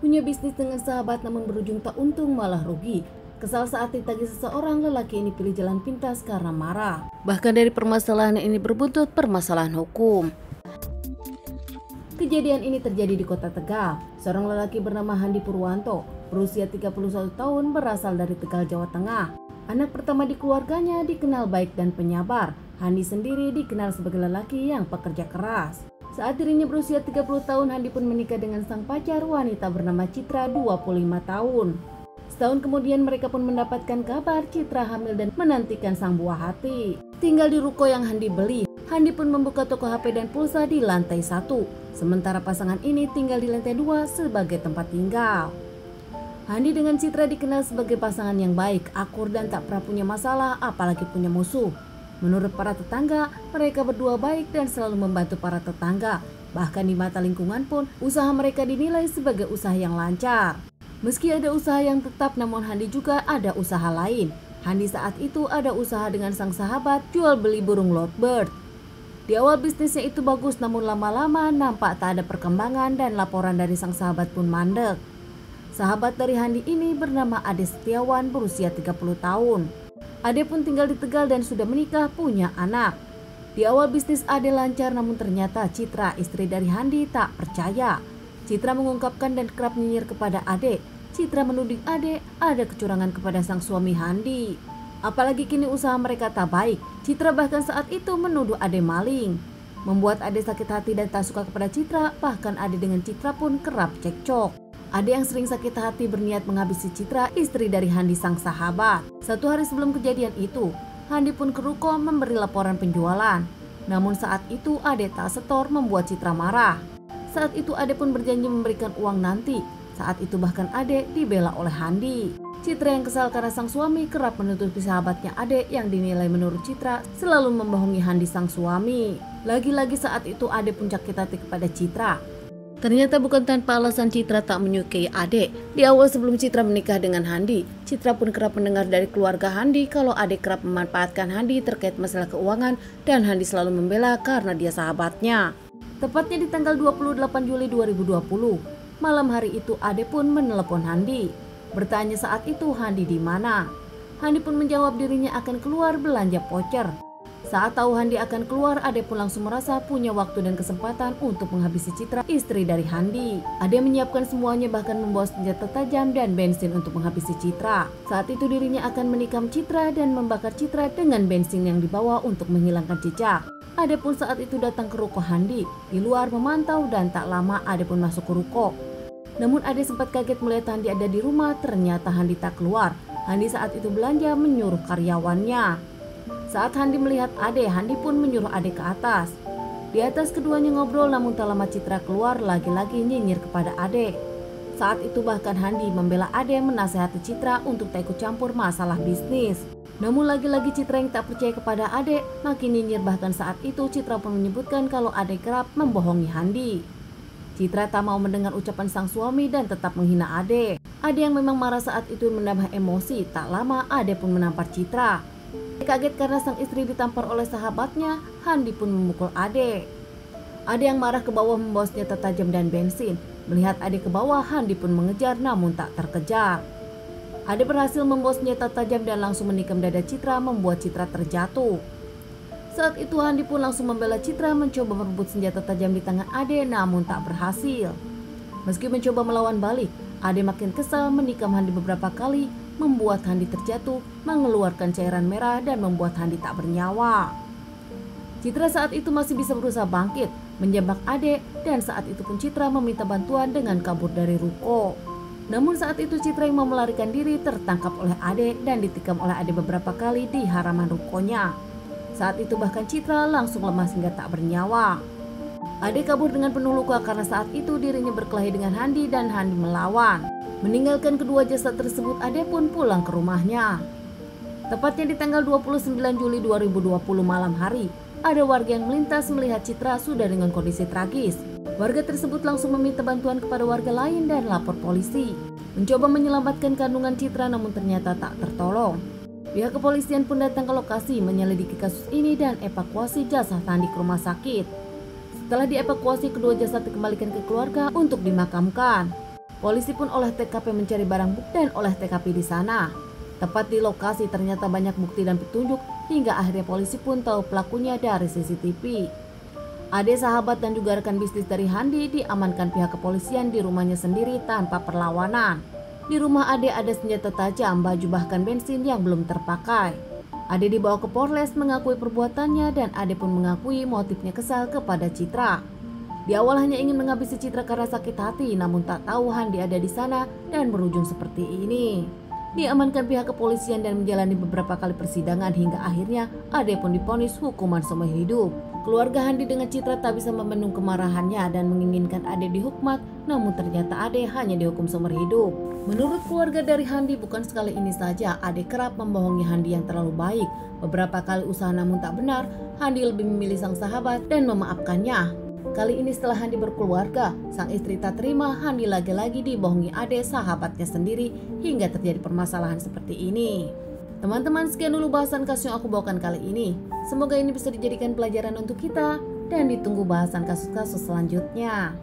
Punya bisnis dengan sahabat namun berujung tak untung malah rugi. Kesal saat ditagih seseorang, lelaki ini pilih jalan pintas karena marah. Bahkan dari permasalahan ini berbuntut permasalahan hukum. Kejadian ini terjadi di Kota Tegal. Seorang lelaki bernama Handi Purwanto, berusia 31 tahun, berasal dari Tegal, Jawa Tengah. Anak pertama di keluarganya, dikenal baik dan penyabar. Handi sendiri dikenal sebagai lelaki yang pekerja keras. Saat dirinya berusia 30 tahun, Handi pun menikah dengan sang pacar, wanita bernama Citra, 25 tahun. Setahun kemudian mereka pun mendapatkan kabar Citra hamil dan menantikan sang buah hati. Tinggal di ruko yang Handi beli, Handi pun membuka toko HP dan pulsa di lantai 1. Sementara pasangan ini tinggal di lantai 2 sebagai tempat tinggal. Handi dengan Citra dikenal sebagai pasangan yang baik, akur dan tak pernah punya masalah apalagi punya musuh. Menurut para tetangga, mereka berdua baik dan selalu membantu para tetangga. Bahkan di mata lingkungan pun, usaha mereka dinilai sebagai usaha yang lancar. Meski ada usaha yang tetap, namun Handi juga ada usaha lain. Handi saat itu ada usaha dengan sang sahabat jual beli burung lovebird. Di awal bisnisnya itu bagus, namun lama-lama nampak tak ada perkembangan dan laporan dari sang sahabat pun mandek. Sahabat dari Handi ini bernama Ade Setiawan, berusia 30 tahun. Ade pun tinggal di Tegal dan sudah menikah, punya anak. Di awal bisnis Ade lancar, namun ternyata Citra, istri dari Handi, tak percaya. Citra mengungkapkan dan kerap nyinyir kepada Ade. Citra menuding Ade ada kecurangan kepada sang suami Handi. Apalagi kini usaha mereka tak baik. Citra bahkan saat itu menuduh Ade maling. Membuat Ade sakit hati dan tak suka kepada Citra, bahkan Ade dengan Citra pun kerap cekcok. Ade yang sering sakit hati berniat menghabisi Citra, istri dari Handi sang sahabat. Satu hari sebelum kejadian itu, Handi pun ke ruko memberi laporan penjualan. Namun saat itu Ade tak setor, membuat Citra marah. Saat itu Ade pun berjanji memberikan uang nanti. Saat itu bahkan Ade dibela oleh Handi. Citra yang kesal karena sang suami kerap menutupi sahabatnya Ade yang dinilai menurut Citra selalu membohongi Handi sang suami. Lagi-lagi saat itu Ade pun sakit hati kepada Citra. Ternyata bukan tanpa alasan Citra tak menyukai Ade. Di awal sebelum Citra menikah dengan Handi, Citra pun kerap mendengar dari keluarga Handi kalau Ade kerap memanfaatkan Handi terkait masalah keuangan dan Handi selalu membela karena dia sahabatnya. Tepatnya di tanggal 28 Juli 2020, malam hari itu Ade pun menelepon Handi. Bertanya saat itu Handi di mana. Handi pun menjawab dirinya akan keluar belanja voucher. Saat tahu Handi akan keluar, Ade pun langsung merasa punya waktu dan kesempatan untuk menghabisi Citra, istri dari Handi. Ade menyiapkan semuanya, bahkan membawa senjata tajam dan bensin untuk menghabisi Citra. Saat itu dirinya akan menikam Citra dan membakar Citra dengan bensin yang dibawa untuk menghilangkan jejak. Ade pun saat itu datang ke ruko Handi. Di luar memantau dan tak lama Ade pun masuk ke ruko. Namun Ade sempat kaget melihat Handi ada di rumah, ternyata Handi tak keluar. Handi saat itu belanja menyuruh karyawannya. Saat Handi melihat Ade, Handi pun menyuruh Ade ke atas. Di atas keduanya ngobrol, namun tak lama Citra keluar lagi-lagi nyinyir kepada Ade. Saat itu bahkan Handi membela Ade, menasehati Citra untuk tak ikut campur masalah bisnis. Namun lagi-lagi Citra yang tak percaya kepada Ade makin nyinyir, bahkan saat itu Citra pun menyebutkan kalau Ade kerap membohongi Handi. Citra tak mau mendengar ucapan sang suami dan tetap menghina Ade. Ade yang memang marah saat itu menambah emosi. Tak lama Ade pun menampar Citra. Kaget karena sang istri ditampar oleh sahabatnya, Handi pun memukul Ade. Ade yang marah ke bawah membawa senjata tajam dan bensin. Melihat Ade ke bawah, Handi pun mengejar namun tak terkejar. Ade berhasil membawa senjata tajam dan langsung menikam dada Citra, membuat Citra terjatuh. Saat itu Handi pun langsung membela Citra, mencoba merebut senjata tajam di tangan Ade namun tak berhasil. Meski mencoba melawan balik, Ade makin kesal menikam Handi beberapa kali, membuat Handi terjatuh, mengeluarkan cairan merah dan membuat Handi tak bernyawa. Citra saat itu masih bisa berusaha bangkit, menjambak Ade, dan saat itu pun Citra meminta bantuan dengan kabur dari ruko. Namun saat itu Citra yang mau melarikan diri tertangkap oleh Ade dan ditikam oleh Ade beberapa kali di halaman rukonya. Saat itu bahkan Citra langsung lemas hingga tak bernyawa. Ade kabur dengan penuh luka karena saat itu dirinya berkelahi dengan Handi dan Handi melawan. Meninggalkan kedua jasad tersebut, Ade pun pulang ke rumahnya. Tepatnya di tanggal 29 Juli 2020 malam hari, ada warga yang melintas melihat Citra sudah dengan kondisi tragis. Warga tersebut langsung meminta bantuan kepada warga lain dan lapor polisi. Mencoba menyelamatkan kandungan Citra namun ternyata tak tertolong. Pihak kepolisian pun datang ke lokasi menyelidiki kasus ini dan evakuasi jasad Handi ke rumah sakit. Setelah dievakuasi, kedua jasad dikembalikan ke keluarga untuk dimakamkan. Polisi pun olah TKP mencari barang bukti dan olah TKP di sana. Tepat di lokasi ternyata banyak bukti dan petunjuk hingga akhirnya polisi pun tahu pelakunya dari CCTV. Ade, sahabat dan juga rekan bisnis dari Handi diamankan pihak kepolisian di rumahnya sendiri tanpa perlawanan. Di rumah Ade ada senjata tajam, baju bahkan bensin yang belum terpakai. Ade dibawa ke Polres mengakui perbuatannya dan Ade pun mengakui motifnya kesal kepada Citra. Di awal hanya ingin menghabisi Citra karena sakit hati, namun tak tahu Handi ada di sana dan berujung seperti ini. Diamankan pihak kepolisian dan menjalani beberapa kali persidangan hingga akhirnya Ade pun divonis hukuman seumur hidup. Keluarga Handi dengan Citra tak bisa membendung kemarahannya dan menginginkan Ade dihukmat, namun ternyata Ade hanya dihukum seumur hidup. Menurut keluarga dari Handi, bukan sekali ini saja Ade kerap membohongi Handi yang terlalu baik. Beberapa kali usaha namun tak benar, Handi lebih memilih sang sahabat dan memaafkannya. Kali ini setelah Handi berkeluarga, sang istri tak terima Handi lagi-lagi dibohongi Ade, sahabatnya sendiri, hingga terjadi permasalahan seperti ini. Teman-teman, sekian dulu bahasan kasus yang aku bawakan kali ini. Semoga ini bisa dijadikan pelajaran untuk kita dan ditunggu bahasan kasus-kasus selanjutnya.